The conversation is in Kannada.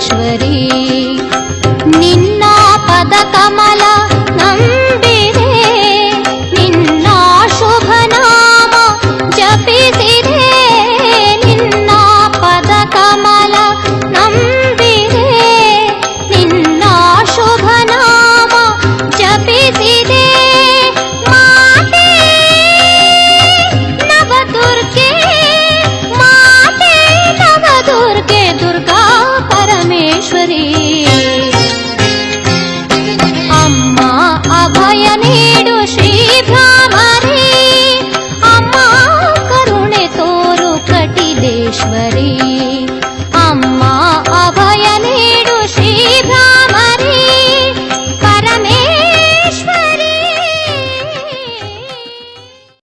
ಪರಮೇಶ್ವರಿ. ನಿನ್ನ ಪದ ಕಮಲ ನಂಬಿದೆ, ನಿನ್ನ ಶುಭ ನಾಮ ಜಪಿಸಿದೆ. ನಿನ್ನ ಪದ ಕಮಲ ನಂಬಿದೆ, ನಿನ್ನ ಶುಭ ನಾಮ ಜಪಿಸಿದೆ. ಮಾತೆ ನವದುರ್ಗೆ, ಮಾತೆ ನವದುರ್ಗೆ, ದುರ್ಗಾ ಪರಮೇಶ್ವರಿ. ಅಮ್ಮ ಅಭಯ ನೀಡು ಶ್ರೀ ಭ್ರಾಮರಿ, ಅಮ್ಮ ಕರುಣೆ ತೋರು ಕಟಿಲೇಶ್ವರಿ. ಅಮ್ಮ